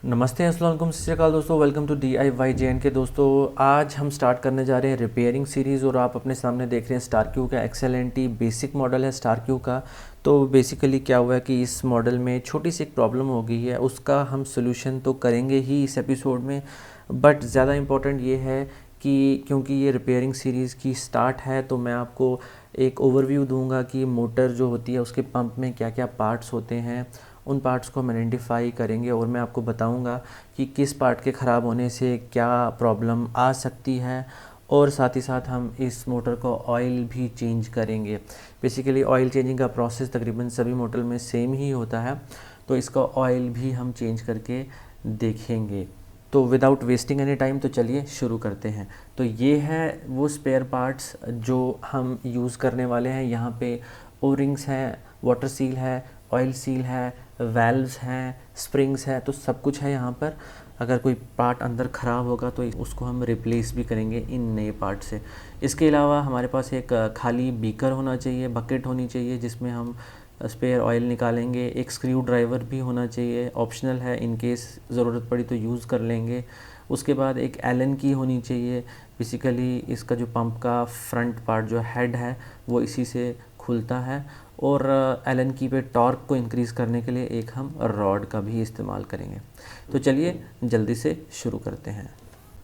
नमस्ते, अस्सलाम वालेकुम, सत श्री अकाल दोस्तों। Welcome to DIY JNK। दोस्तों आज हम स्टार्ट करने जा रहे हैं रिपेयरिंग सीरीज़ और आप अपने सामने देख रहे हैं स्टार क्यू का XLNT बेसिक मॉडल है स्टार क्यू का। तो बेसिकली क्या हुआ है कि इस मॉडल में छोटी सी एक प्रॉब्लम हो गई है, उसका हम सोल्यूशन तो करेंगे ही इस एपिसोड में, बट ज़्यादा इम्पोर्टेंट ये है कि क्योंकि ये रिपेयरिंग सीरीज़ की स्टार्ट है तो मैं आपको एक ओवरव्यू दूंगा कि मोटर जो होती है उसके पंप में क्या क्या पार्ट्स होते हैं, उन पार्ट्स को हम आइडेंटिफाई करेंगे और मैं आपको बताऊंगा कि किस पार्ट के ख़राब होने से क्या प्रॉब्लम आ सकती है। और साथ ही साथ हम इस मोटर को ऑयल भी चेंज करेंगे। बेसिकली ऑयल चेंजिंग का प्रोसेस तकरीबन सभी मोटर में सेम ही होता है, तो इसका ऑयल भी हम चेंज करके देखेंगे। तो विदाउट वेस्टिंग एनी टाइम तो चलिए शुरू करते हैं। तो ये है वो स्पेयर पार्ट्स जो हम यूज़ करने वाले हैं। यहाँ पे ओ रिंग्स हैं, वाटर सील है, ऑयल सील है, वेल्व्स हैं, स्प्रिंग्स है, तो सब कुछ है यहाँ पर। अगर कोई पार्ट अंदर ख़राब होगा तो उसको हम रिप्लेस भी करेंगे इन नए पार्ट से। इसके अलावा हमारे पास एक खाली बीकर होना चाहिए, बकेट होनी चाहिए जिसमें हम स्पेयर ऑयल निकालेंगे। एक स्क्रू ड्राइवर भी होना चाहिए, ऑप्शनल है, इन केस ज़रूरत पड़ी तो यूज़ कर लेंगे। उसके बाद एक एलन की होनी चाहिए। बेसिकली इसका जो पंप का फ्रंट पार्ट जो हेड है वो इसी से खुलता है। और एलन की पे टॉर्क को इंक्रीज़ करने के लिए एक हम रॉड का भी इस्तेमाल करेंगे। तो चलिए जल्दी से शुरू करते हैं।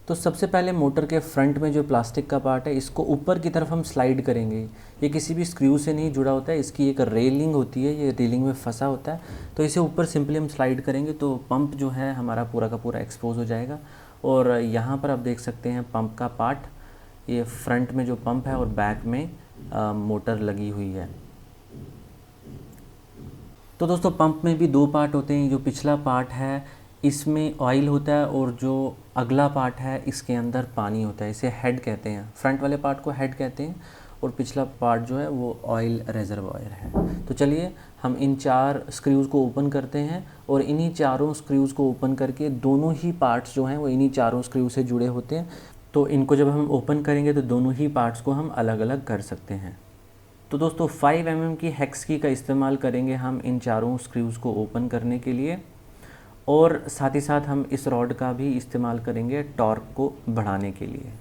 तो सबसे पहले मोटर के फ्रंट में जो प्लास्टिक का पार्ट है इसको ऊपर की तरफ हम स्लाइड करेंगे। ये किसी भी स्क्रू से नहीं जुड़ा होता है, इसकी एक रेलिंग होती है, ये रेलिंग में फंसा होता है। तो इसे ऊपर सिंपली हम स्लाइड करेंगे तो पंप जो है हमारा पूरा का पूरा एक्सपोज हो जाएगा। और यहाँ पर आप देख सकते हैं पंप का पार्ट, ये फ्रंट में जो पंप है और बैक में मोटर लगी हुई है। तो दोस्तों पंप में भी दो पार्ट होते हैं। जो पिछला पार्ट है इसमें ऑयल होता है और जो अगला पार्ट है इसके अंदर पानी होता है, इसे हेड कहते हैं। फ्रंट वाले पार्ट को हेड कहते हैं और पिछला पार्ट जो है वो ऑयल रेजर्वायर है। तो चलिए हम इन चार स्क्रूज़ को ओपन करते हैं और इन्हीं चारों स्क्रूज़ को ओपन करके दोनों ही पार्ट्स जो हैं वो इन्हीं चारों स्क्रू से जुड़े होते हैं। तो इनको जब हम ओपन करेंगे तो दोनों ही पार्ट्स को हम अलग अलग कर सकते हैं। तो दोस्तों 5 mm की हेक्स की का इस्तेमाल करेंगे हम इन चारों स्क्रूज़ को ओपन करने के लिए। और साथ ही साथ हम इस रॉड का भी इस्तेमाल करेंगे टॉर्क को बढ़ाने के लिए।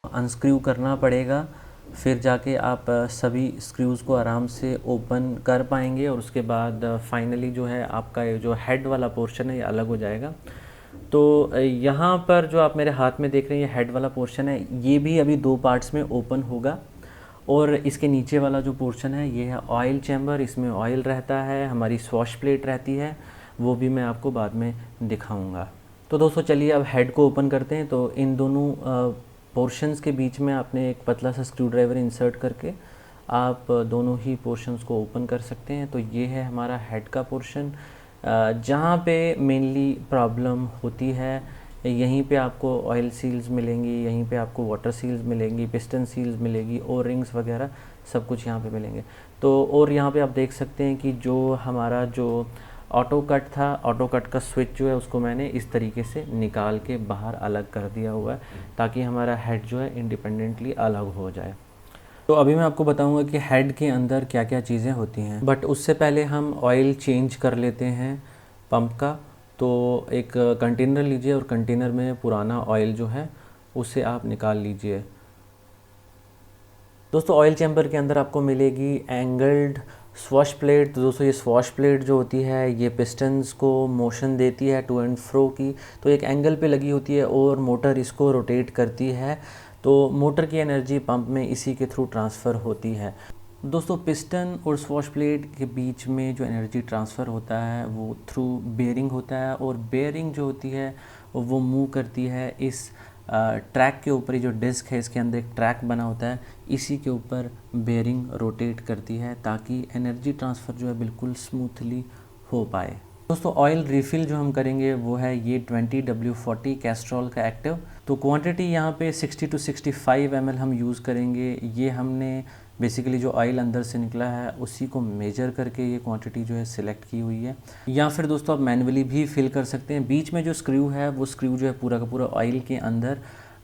अनस्क्रू करना पड़ेगा, फिर जाके आप सभी स्क्रूज़ को आराम से ओपन कर पाएंगे और उसके बाद फाइनली जो है आपका ये जो हेड वाला पोर्शन है ये अलग हो जाएगा। तो यहाँ पर जो आप मेरे हाथ में देख रहे हैं ये हेड वाला पोर्शन है, ये भी अभी दो पार्ट्स में ओपन होगा। और इसके नीचे वाला जो पोर्शन है ये है ऑयल चैम्बर, इसमें ऑयल रहता है, हमारी स्वॉश प्लेट रहती है, वो भी मैं आपको बाद में दिखाऊंगा। तो दोस्तों चलिए अब हेड को ओपन करते हैं। तो इन दोनों पोर्शंस के बीच में आपने एक पतला सा स्क्रू ड्राइवर इंसर्ट करके आप दोनों ही पोर्शंस को ओपन कर सकते हैं। तो ये है हमारा हेड का पोर्शन। जहाँ पे मेनली प्रॉब्लम होती है यहीं पे आपको ऑयल सील्स मिलेंगी, यहीं पे आपको वाटर सील्स मिलेंगी, पिस्टन सील्स मिलेगी, ओ रिंग्स वगैरह सब कुछ यहाँ पे मिलेंगे। तो और यहाँ पे आप देख सकते हैं कि जो हमारा जो ऑटो कट था, ऑटो कट का स्विच जो है उसको मैंने इस तरीके से निकाल के बाहर अलग कर दिया हुआ है ताकि हमारा हेड जो है इंडिपेंडेंटली अलग हो जाए। तो अभी मैं आपको बताऊंगा कि हेड के अंदर क्या क्या चीज़ें होती हैं, बट उससे पहले हम ऑयल चेंज कर लेते हैं पंप का। तो एक कंटेनर लीजिए और कंटेनर में पुराना ऑयल जो है उसे आप निकाल लीजिए। दोस्तों ऑयल चैम्बर के अंदर आपको मिलेगी एंगल्ड स्वॉश प्लेट। तो दोस्तों ये स्वॉश प्लेट जो होती है ये पिस्टन्स को मोशन देती है टू एंड फ्रो की, तो एक एंगल पे लगी होती है और मोटर इसको रोटेट करती है। तो मोटर की एनर्जी पंप में इसी के थ्रू ट्रांसफ़र होती है। दोस्तों पिस्टन और स्वॉश प्लेट के बीच में जो एनर्जी ट्रांसफ़र होता है वो थ्रू बेयरिंग होता है और बेयरिंग जो होती है वो मूव करती है इस ट्रैक के ऊपर। ही जो डिस्क है इसके अंदर एक ट्रैक बना होता है, इसी के ऊपर बेयरिंग रोटेट करती है ताकि एनर्जी ट्रांसफ़र जो है बिल्कुल स्मूथली हो पाए। दोस्तों ऑयल रिफ़िल जो हम करेंगे वो है ये 20W40 कैस्ट्रॉल का एक्टिव। तो क्वांटिटी यहाँ पे 60 to 65 ml हम यूज़ करेंगे। ये हमने बेसिकली जो ऑयल अंदर से निकला है उसी को मेजर करके ये क्वांटिटी जो है सिलेक्ट की हुई है। या फिर दोस्तों आप मैन्युअली भी फिल कर सकते हैं। बीच में जो स्क्रू है वो स्क्रू जो है पूरा का पूरा ऑयल के अंदर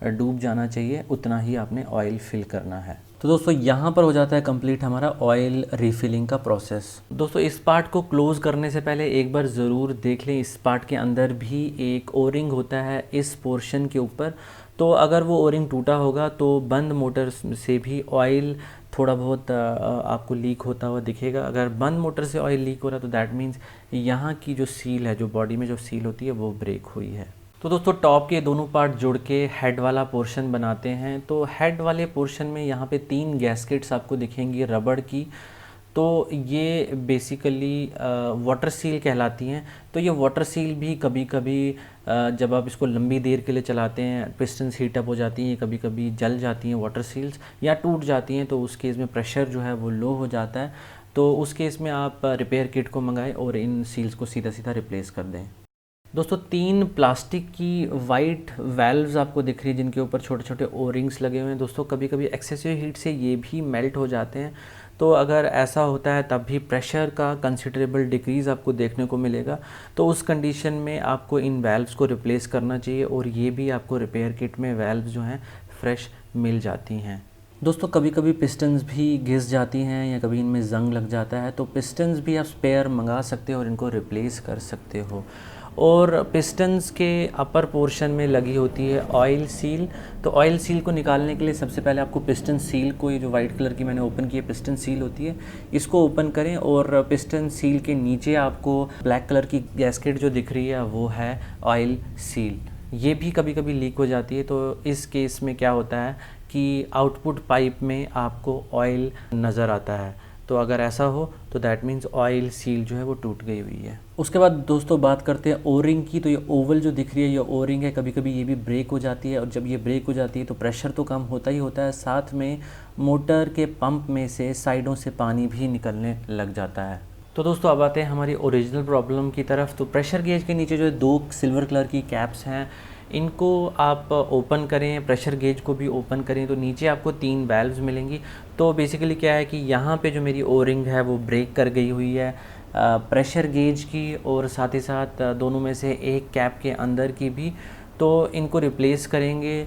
डूब जाना चाहिए, उतना ही आपने ऑयल फिल करना है। तो दोस्तों यहाँ पर हो जाता है कंप्लीट हमारा ऑयल रिफिलिंग का प्रोसेस। दोस्तों इस पार्ट को क्लोज़ करने से पहले एक बार ज़रूर देख लें, इस पार्ट के अंदर भी एक ओरिंग होता है इस पोर्शन के ऊपर। तो अगर वो ओरिंग टूटा होगा तो बंद मोटर से भी ऑयल थोड़ा बहुत आपको लीक होता हुआ दिखेगा। अगर बंद मोटर से ऑयल लीक हो रहा है तो दैट मीन्स यहाँ की जो सील है, जो बॉडी में जो सील होती है वो ब्रेक हुई है। तो दोस्तों टॉप के दोनों पार्ट जुड़ के हेड वाला पोर्शन बनाते हैं। तो हेड वाले पोर्शन में यहाँ पे 3 गैस्केट्स आपको दिखेंगी रबड़ की। तो ये बेसिकली वाटर सील कहलाती हैं। तो ये वाटर सील भी कभी कभी जब आप इसको लंबी देर के लिए चलाते हैं, पिस्टन्स हीटअप हो जाती हैं, कभी कभी जल जाती हैं वाटर सील्स या टूट जाती हैं, तो उस केस में प्रेशर जो है वो लो हो जाता है। तो उस केस में आप रिपेयर किट को मंगाएं और इन सील्स को सीधा सीधा रिप्लेस कर दें। दोस्तों 3 प्लास्टिक की वाइट वेल्व्स आपको दिख रही है जिनके ऊपर छोटे छोटे ओरिंग्स लगे हुए हैं। दोस्तों कभी कभी एक्सेसिव हीट से ये भी मेल्ट हो जाते हैं। तो अगर ऐसा होता है तब भी प्रेशर का कंसिडरेबल डिक्रीज़ आपको देखने को मिलेगा। तो उस कंडीशन में आपको इन वेल्व्स को रिप्लेस करना चाहिए और ये भी आपको रिपेयर किट में वेल्व्स जो हैं फ्रेश मिल जाती हैं। दोस्तों कभी कभी पिस्टन्स भी घिस जाती हैं या कभी इनमें जंग लग जाता है, तो पिस्टन्स भी आप स्पेयर मंगा सकते हो और इनको रिप्लेस कर सकते हो। और पिस्टन्स के अपर पोर्शन में लगी होती है ऑयल सील। तो ऑयल सील को निकालने के लिए सबसे पहले आपको पिस्टन सील को, ये जो वाइट कलर की मैंने ओपन की है पिस्टन सील होती है, इसको ओपन करें और पिस्टन सील के नीचे आपको ब्लैक कलर की गैस्केट जो दिख रही है वो है ऑयल सील। ये भी कभी कभी लीक हो जाती है। तो इस केस में क्या होता है कि आउटपुट पाइप में आपको ऑयल नज़र आता है। तो अगर ऐसा हो तो दैट मीन्स ऑयल सील जो है वो टूट गई हुई है। उसके बाद दोस्तों बात करते हैं ओरिंग की। तो ये ओवल जो दिख रही है ये ओरिंग है, कभी कभी ये भी ब्रेक हो जाती है और जब ये ब्रेक हो जाती है तो प्रेशर तो कम होता ही होता है, साथ में मोटर के पंप में से साइडों से पानी भी निकलने लग जाता है। तो दोस्तों अब आते हैं हमारी ओरिजिनल प्रॉब्लम की तरफ। तो प्रेशर गेज के नीचे जो 2 सिल्वर कलर की कैप्स हैं इनको आप ओपन करें, प्रेशर गेज को भी ओपन करें तो नीचे आपको 3 वेल्व्स मिलेंगी। तो बेसिकली क्या है कि यहाँ पे जो मेरी ओरिंग है वो ब्रेक कर गई हुई है प्रेशर गेज की और साथ ही साथ दोनों में से एक कैप के अंदर की भी। तो इनको रिप्लेस करेंगे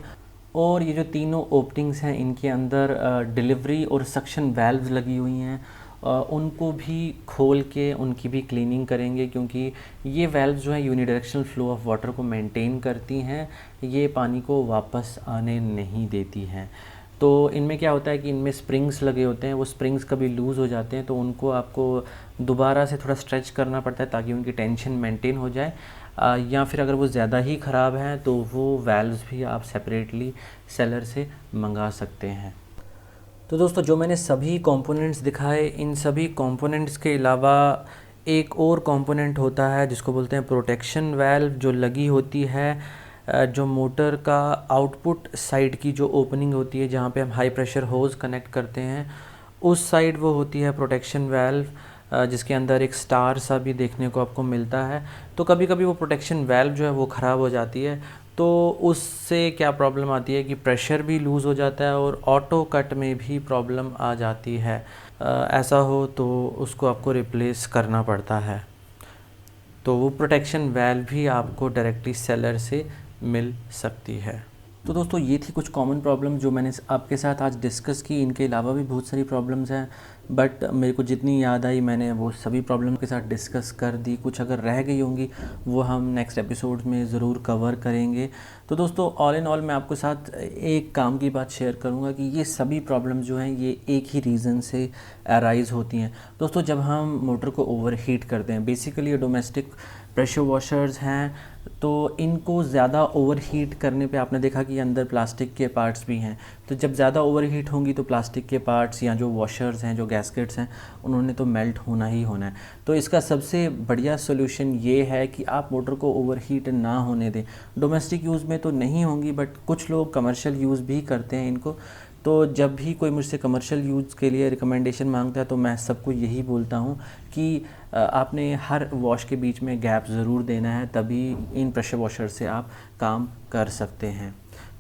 और ये जो तीनों ओपनिंग्स हैं इनके अंदर डिलीवरी और सक्शन वेल्व्स लगी हुई हैं, उनको भी खोल के उनकी भी क्लीनिंग करेंगे, क्योंकि ये वेल्व्स जो हैं यूनिडायरेक्शनल फ्लो ऑफ वाटर को मेंटेन करती हैं, ये पानी को वापस आने नहीं देती हैं। तो इनमें क्या होता है कि इनमें स्प्रिंग्स लगे होते हैं, वो स्प्रिंग्स कभी लूज़ हो जाते हैं तो उनको आपको दोबारा से थोड़ा स्ट्रेच करना पड़ता है ताकि उनकी टेंशन मेंटेन हो जाए। या फिर अगर वो ज़्यादा ही ख़राब हैं तो वो वेल्व्स भी आप सेपरेटली सेलर से मंगा सकते हैं। तो दोस्तों जो मैंने सभी कंपोनेंट्स दिखाए, इन सभी कंपोनेंट्स के अलावा एक और कंपोनेंट होता है जिसको बोलते हैं प्रोटेक्शन वेल्व, जो लगी होती है जो मोटर का आउटपुट साइड की जो ओपनिंग होती है जहाँ पे हम हाई प्रेशर होज कनेक्ट करते हैं, उस साइड वो होती है प्रोटेक्शन वेल्व, जिसके अंदर एक स्टार सा भी देखने को आपको मिलता है। तो कभी कभी वो प्रोटेक्शन वेल्व जो है वो ख़राब हो जाती है, तो उससे क्या प्रॉब्लम आती है कि प्रेशर भी लूज़ हो जाता है और ऑटो कट में भी प्रॉब्लम आ जाती है। ऐसा हो तो उसको आपको रिप्लेस करना पड़ता है। तो वो प्रोटेक्शन वेल्व भी आपको डायरेक्टली सेलर से मिल सकती है। तो दोस्तों ये थी कुछ कॉमन प्रॉब्लम जो मैंने आपके साथ आज डिस्कस की। इनके अलावा भी बहुत सारी प्रॉब्लम्स हैं, बट मेरे को जितनी याद आई मैंने वो सभी प्रॉब्लम के साथ डिस्कस कर दी। कुछ अगर रह गई होंगी वो हम नेक्स्ट एपिसोड में ज़रूर कवर करेंगे। तो दोस्तों ऑल इन ऑल मैं आपके साथ एक काम की बात शेयर करूंगा कि ये सभी प्रॉब्लम जो हैं ये एक ही रीज़न से अराइज़ होती हैं। दोस्तों जब हम मोटर को ओवर हीट करते हैं, बेसिकली डोमेस्टिक प्रेशर वॉशर्स हैं, तो इनको ज़्यादा ओवर हीट करने पे आपने देखा कि अंदर प्लास्टिक के पार्ट्स भी हैं। तो जब ज़्यादा ओवर हीट होंगी तो प्लास्टिक के पार्ट्स या जो वॉशर्स हैं, जो गैस्केट्स हैं, उन्होंने तो मेल्ट होना ही होना है। तो इसका सबसे बढ़िया सोल्यूशन ये है कि आप मोटर को ओवर हीट ना होने दें। डोमेस्टिक यूज़ में तो नहीं होंगी, बट कुछ लोग कमर्शियल यूज़ भी करते हैं इनको। तो जब भी कोई मुझसे कमर्शियल यूज़ के लिए रिकमेंडेशन मांगता है तो मैं सबको यही बोलता हूँ कि आपने हर वॉश के बीच में गैप ज़रूर देना है, तभी इन प्रेशर वॉशर से आप काम कर सकते हैं।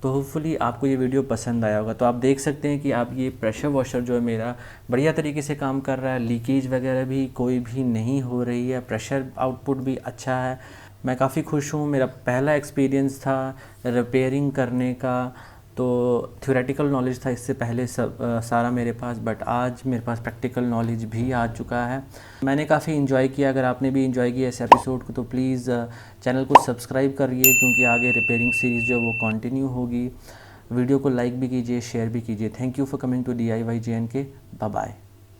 तो होपफुली आपको ये वीडियो पसंद आया होगा। तो आप देख सकते हैं कि आप ये प्रेशर वॉशर जो है मेरा बढ़िया तरीके से काम कर रहा है, लीकेज वगैरह भी कोई भी नहीं हो रही है, प्रेशर आउटपुट भी अच्छा है। मैं काफ़ी खुश हूँ। मेरा पहला एक्सपीरियंस था रिपेयरिंग करने का, तो थ्योरेटिकल नॉलेज था इससे पहले सब सारा मेरे पास, बट आज मेरे पास प्रैक्टिकल नॉलेज भी आ चुका है। मैंने काफ़ी इन्जॉय किया। अगर आपने भी इन्जॉय किया इस एपिसोड को तो प्लीज़ चैनल को सब्सक्राइब करिए, क्योंकि आगे रिपेयरिंग सीरीज़ जो है वो कंटिन्यू होगी। वीडियो को लाइक भी कीजिए, शेयर भी कीजिए। Thank you for coming to DIY JNK। Bye bye.